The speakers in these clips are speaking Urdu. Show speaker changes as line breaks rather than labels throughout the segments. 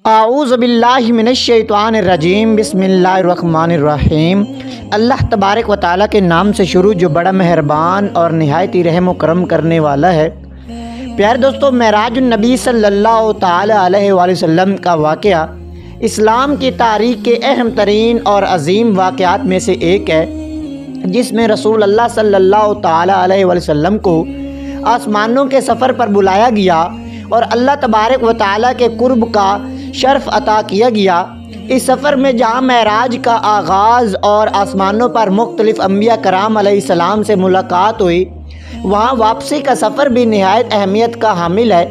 اعوذ باللہ من الشیطان الرجیم بسم اللہ الرحمن الرحیم۔ اللہ تبارک و تعالیٰ کے نام سے شروع جو بڑا مہربان اور نہایت ہی رحم و کرم کرنے والا ہے۔ پیارے دوستو، معراج النبی صلی اللہ تعالی علیہ وآلہ وسلم کا واقعہ اسلام کی تاریخ کے اہم ترین اور عظیم واقعات میں سے ایک ہے، جس میں رسول اللہ صلی اللہ تعالی علیہ وآلہ وسلم کو آسمانوں کے سفر پر بلایا گیا اور اللہ تبارک و تعالیٰ کے قرب کا شرف عطا کیا گیا۔ اس سفر میں جہاں معراج کا آغاز اور آسمانوں پر مختلف انبیاء کرام علیہ السلام سے ملاقات ہوئی، وہاں واپسی کا سفر بھی نہایت اہمیت کا حامل ہے۔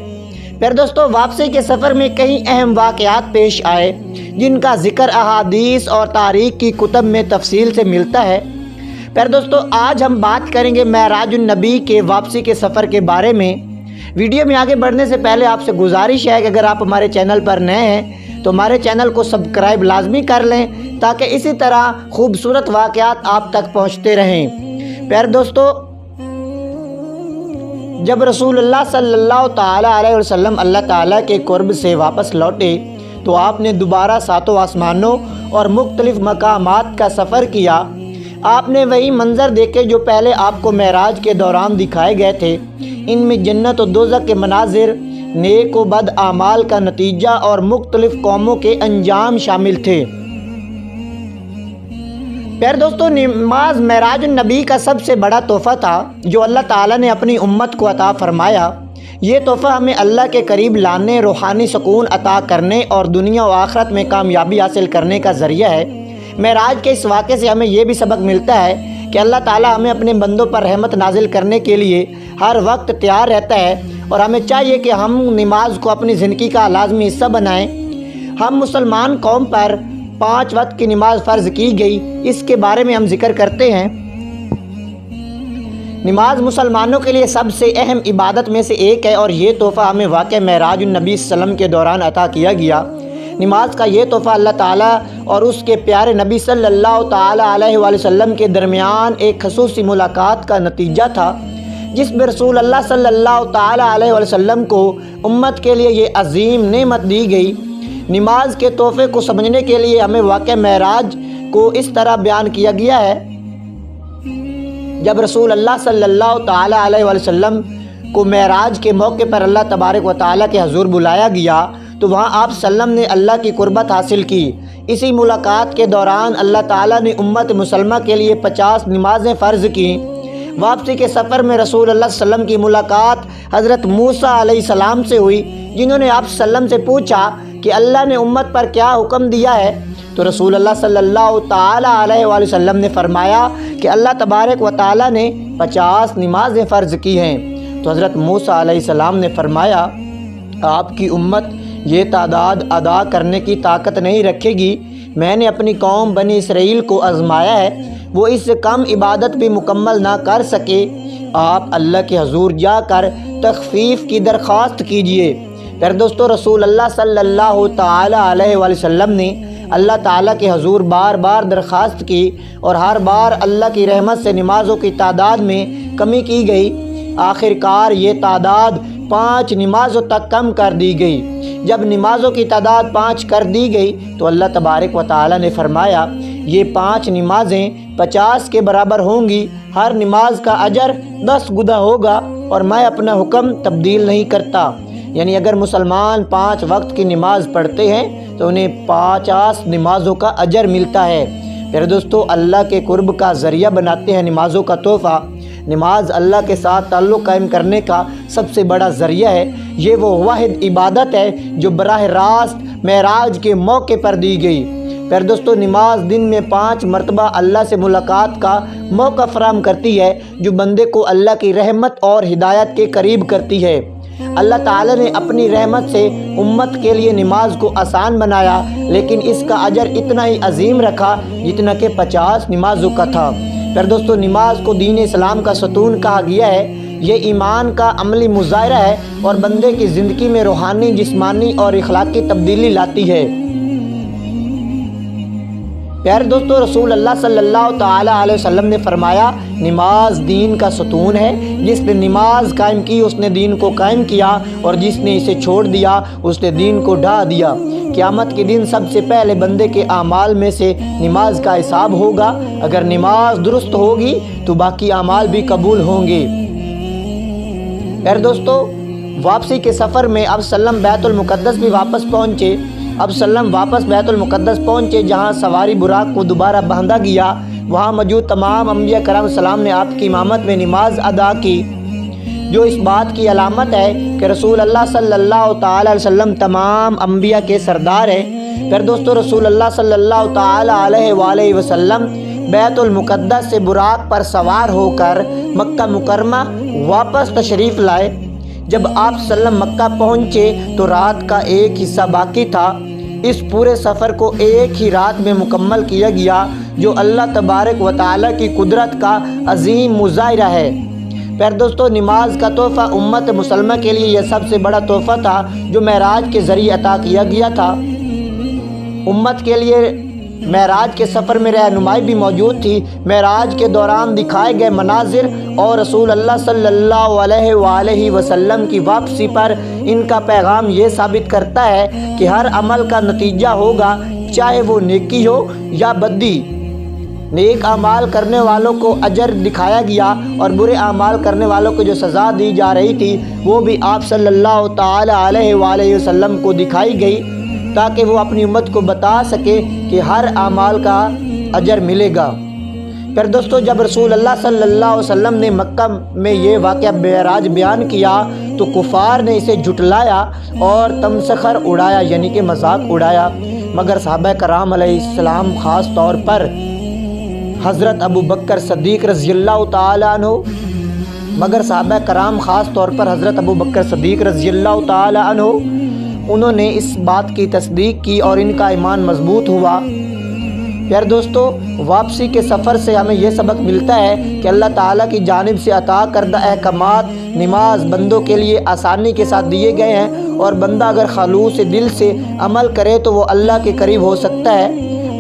پھر دوستو، واپسی کے سفر میں کئی اہم واقعات پیش آئے جن کا ذکر احادیث اور تاریخ کی کتب میں تفصیل سے ملتا ہے۔ پھر دوستو، آج ہم بات کریں گے معراج النبی کے واپسی کے سفر کے بارے میں۔ ویڈیو میں آگے بڑھنے سے پہلے آپ سے گزارش ہے کہ اگر آپ ہمارے چینل پر نئے ہیں تو ہمارے چینل کو سبسکرائب لازمی کر لیں تاکہ اسی طرح خوبصورت واقعات آپ تک پہنچتے رہیں۔ پھر دوستو، جب رسول اللہ صلی اللہ تعالی علیہ وسلم اللہ تعالیٰ کے قرب سے واپس لوٹے تو آپ نے دوبارہ ساتوں آسمانوں اور مختلف مقامات کا سفر کیا۔ آپ نے وہی منظر دیکھے جو پہلے آپ کو معراج کے دوران دکھائے گئے تھے۔ ان میں جنت و دوزخ کے مناظر، نیک و بد اعمال کا نتیجہ اور مختلف قوموں کے انجام شامل تھے۔ پھر دوستو، نماز معراج النبی کا سب سے بڑا تحفہ تھا جو اللہ تعالیٰ نے اپنی امت کو عطا فرمایا۔ یہ تحفہ ہمیں اللہ کے قریب لانے، روحانی سکون عطا کرنے اور دنیا و آخرت میں کامیابی حاصل کرنے کا ذریعہ ہے۔ معراج کے اس واقعے سے ہمیں یہ بھی سبق ملتا ہے کہ اللہ تعالیٰ ہمیں اپنے بندوں پر رحمت نازل کرنے کے لیے ہر وقت تیار رہتا ہے، اور ہمیں چاہیے کہ ہم نماز کو اپنی زندگی کا لازمی حصہ بنائیں۔ ہم مسلمان قوم پر 5 وقت کی نماز فرض کی گئی، اس کے بارے میں ہم ذکر کرتے ہیں۔ نماز مسلمانوں کے لیے سب سے اہم عبادت میں سے ایک ہے، اور یہ تحفہ ہمیں واقع معراج النبی صلی اللہ علیہ وسلم کے دوران عطا کیا گیا۔ نماز کا یہ تحفہ اللہ تعالیٰ اور اس کے پیارے نبی صلی اللہ تعالی علیہ وآلہ وسلم کے درمیان ایک خصوصی ملاقات کا نتیجہ تھا، جس میں رسول اللہ صلی اللہ تعالی علیہ وآلہ وسلم کو امت کے لیے یہ عظیم نعمت دی گئی۔ نماز کے تحفے کو سمجھنے کے لیے ہمیں واقع معراج کو اس طرح بیان کیا گیا ہے۔ جب رسول اللہ صلی اللہ تعالی علیہ وآلہ وسلم کو معراج کے موقع پر اللہ تبارک و تعالیٰ کے حضور بلایا گیا تو وہاں آپ صلی اللہ علیہ وسلم نے اللہ کی قربت حاصل کی۔ اسی ملاقات کے دوران اللہ تعالیٰ نے امت مسلمہ کے لیے 50 نمازیں فرض کیں۔ واپسی کے سفر میں رسول اللہ صلی اللہ علیہ وسلم کی ملاقات حضرت موسیٰ علیہ السلام سے ہوئی، جنہوں نے آپ صلی اللہ علیہ وسلم سے پوچھا کہ اللہ نے امت پر کیا حکم دیا ہے، تو رسول اللہ صلی اللہ تعالی علیہ وآلہ وسلم نے فرمایا کہ اللہ تبارک و تعالیٰ نے 50 نمازیں فرض کی ہیں۔ تو حضرت موسیٰ علیہ السلام نے فرمایا، آپ کی امت یہ تعداد ادا کرنے کی طاقت نہیں رکھے گی۔ میں نے اپنی قوم بنی اسرائیل کو آزمایا ہے، وہ اس سے کم عبادت بھی مکمل نہ کر سکے۔ آپ اللہ کے حضور جا کر تخفیف کی درخواست کیجئے۔ پھر دوستو، رسول اللہ صلی اللہ تعالی علیہ وآلہ وسلم نے اللہ تعالیٰ کے حضور بار بار درخواست کی، اور ہر بار اللہ کی رحمت سے نمازوں کی تعداد میں کمی کی گئی۔ آخر کار یہ تعداد 5 نمازوں تک کم کر دی گئی۔ جب نمازوں کی تعداد 5 کر دی گئی تو اللہ تبارک و تعالیٰ نے فرمایا، یہ 5 نمازیں 50 کے برابر ہوں گی، ہر نماز کا اجر 10 گنا ہوگا، اور میں اپنا حکم تبدیل نہیں کرتا۔ یعنی اگر مسلمان 5 وقت کی نماز پڑھتے ہیں تو انہیں 50 نمازوں کا اجر ملتا ہے۔ پھر دوستو، اللہ کے قرب کا ذریعہ بناتے ہیں نمازوں کا تحفہ۔ نماز اللہ کے ساتھ تعلق قائم کرنے کا سب سے بڑا ذریعہ ہے۔ یہ وہ واحد عبادت ہے جو براہ راست معراج کے موقع پر دی گئی۔ پھر دوستو، نماز دن میں 5 مرتبہ اللہ سے ملاقات کا موقع فراہم کرتی ہے، جو بندے کو اللہ کی رحمت اور ہدایت کے قریب کرتی ہے۔ اللہ تعالیٰ نے اپنی رحمت سے امت کے لیے نماز کو آسان بنایا، لیکن اس کا اجر اتنا ہی عظیم رکھا جتنا کہ 50 نمازوں کا تھا۔ پھر دوستو، نماز کو دین اسلام کا ستون کہا گیا ہے۔ یہ ایمان کا عملی مظاہرہ ہے اور بندے کی زندگی میں روحانی، جسمانی اور اخلاقی تبدیلی لاتی ہے۔ پیارے دوستو، رسول اللہ صلی اللہ تعالی علیہ وسلم نے فرمایا، نماز دین کا ستون ہے۔ جس نے نماز قائم کی اس نے دین کو قائم کیا، اور جس نے اسے چھوڑ دیا اس نے دین کو ڈھا دیا۔ قیامت کے دن سب سے پہلے بندے کے اعمال میں سے نماز کا حساب ہوگا۔ اگر نماز درست ہوگی تو باقی اعمال بھی قبول ہوں گے۔ پھر دوستو، واپسی کے سفر میں اب سلم بیت المقدس بھی واپس پہنچے۔ اب سلم واپس بیت المقدس پہنچے، جہاں سواری براق کو دوبارہ باندھا گیا۔ وہاں موجود تمام انبیاء کرام السلام نے آپ کی امامت میں نماز ادا کی، جو اس بات کی علامت ہے کہ رسول اللہ صلی اللہ تعالی علیہ وسلم تمام انبیاء کے سردار ہیں۔ پھر دوستو، رسول اللہ صلی اللہ تعالی علیہ وآلہ وسلم بیت المقدس سے براق پر سوار ہو کر مکہ مکرمہ واپس تشریف لائے۔ جب آپ سلم مکہ پہنچے تو رات کا ایک حصہ باقی تھا۔ اس پورے سفر کو ایک ہی رات میں مکمل کیا گیا، جو اللہ تبارک و تعالیٰ کی قدرت کا عظیم مظاہرہ ہے۔ پھر دوستو، نماز کا تحفہ امت مسلمہ کے لیے یہ سب سے بڑا تحفہ تھا جو معراج کے ذریعے عطا کیا گیا تھا۔ امت کے لیے معراج کے سفر میں رہنمائی بھی موجود تھی۔ معراج کے دوران دکھائے گئے مناظر اور رسول اللہ صلی اللہ علیہ وآلہ وسلم کی واپسی پر ان کا پیغام یہ ثابت کرتا ہے کہ ہر عمل کا نتیجہ ہوگا، چاہے وہ نیکی ہو یا بدی۔ نیک اعمال کرنے والوں کو اجر دکھایا گیا اور برے اعمال کرنے والوں کو جو سزا دی جا رہی تھی وہ بھی آپ صلی اللہ تعالی علیہ وآلہ وسلم کو دکھائی گئی، تاکہ وہ اپنی امت کو بتا سکے کہ ہر اعمال کا اجر ملے گا۔ پھر دوستو، جب رسول اللہ صلی اللہ علیہ وسلم نے مکہ میں یہ واقعہ معراج بیان کیا تو کفار نے اسے جھٹلایا اور تمسخر اڑایا، یعنی کہ مذاق اڑایا، مگر صحابہ کرام علیہ السلام خاص طور پر حضرت ابو بکر صدیق رضی اللہ تعالیٰ عنہ حضرت ابو بکر صدیق رضی اللہ تعالیٰ عنہ انہوں نے اس بات کی تصدیق کی اور ان کا ایمان مضبوط ہوا۔ پھر دوستو، واپسی کے سفر سے ہمیں یہ سبق ملتا ہے کہ اللہ تعالیٰ کی جانب سے عطا کردہ احکامات نماز بندوں کے لیے آسانی کے ساتھ دیے گئے ہیں، اور بندہ اگر خلوص دل سے عمل کرے تو وہ اللہ کے قریب ہو سکتا ہے۔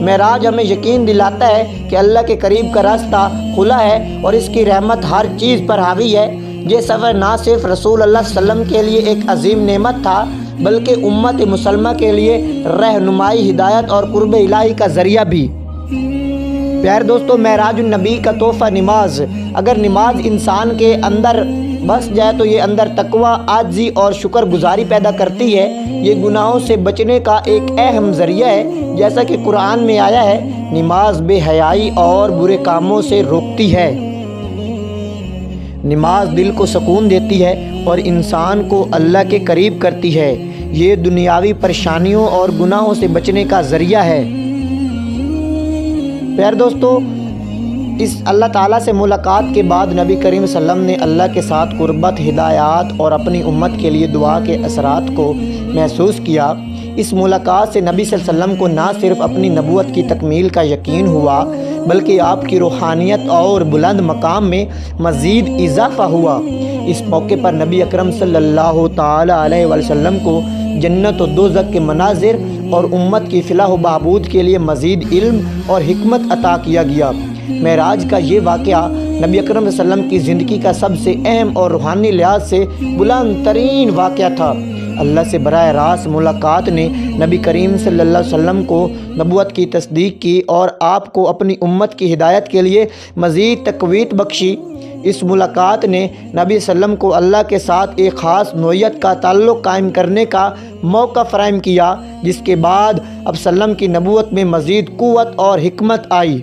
معراج ہمیں یقین دلاتا ہے کہ اللہ کے قریب کا راستہ کھلا ہے اور اس کی رحمت ہر چیز پر حاوی ہے۔ یہ سفر نہ صرف رسول اللہ صلی اللہ علیہ وسلم کے لیے ایک عظیم نعمت تھا، بلکہ امت مسلمہ کے لیے رہنمائی، ہدایت اور قرب الہی کا ذریعہ بھی۔ پیارے دوستو، معراج النبی کا تحفہ نماز۔ اگر نماز انسان کے اندر بس جائے تو یہ اندر تقوی، عاجزی اور شکر گزاری پیدا کرتی ہے۔ یہ گناہوں سے بچنے کا ایک اہم ذریعہ ہے، جیسا کہ قرآن میں آیا ہے، نماز بے حیائی اور برے کاموں سے روکتی ہے۔ نماز دل کو سکون دیتی ہے اور انسان کو اللہ کے قریب کرتی ہے۔ یہ دنیاوی پریشانیوں اور گناہوں سے بچنے کا ذریعہ ہے۔ پیارے دوستو، اس اللہ تعالیٰ سے ملاقات کے بعد نبی کریم صلی اللہ علیہ وسلم نے اللہ کے ساتھ قربت، ہدایات اور اپنی امت کے لیے دعا کے اثرات کو محسوس کیا۔ اس ملاقات سے نبی صلی اللہ علیہ وسلم کو نہ صرف اپنی نبوت کی تکمیل کا یقین ہوا، بلکہ آپ کی روحانیت اور بلند مقام میں مزید اضافہ ہوا۔ اس موقع پر نبی اکرم صلی اللہ تعالی علیہ وسلم کو جنت و دوزخ کے مناظر اور امت کی فلاح و بہبود کے لیے مزید علم اور حکمت عطا کیا گیا۔ معراج کا یہ واقعہ نبی اکرم صلی اللہ علیہ وسلم کی زندگی کا سب سے اہم اور روحانی لحاظ سے بلند ترین واقعہ تھا۔ اللہ سے براہ راست ملاقات نے نبی کریم صلی اللہ علیہ وسلم کو نبوت کی تصدیق کی اور آپ کو اپنی امت کی ہدایت کے لیے مزید تقویت بخشی۔ اس ملاقات نے نبی صلی اللہ علیہ وسلم کو اللہ کے ساتھ ایک خاص نوعیت کا تعلق قائم کرنے کا موقع فراہم کیا، جس کے بعد اب صلی اللہ علیہ وسلم کی نبوت میں مزید قوت اور حکمت آئی۔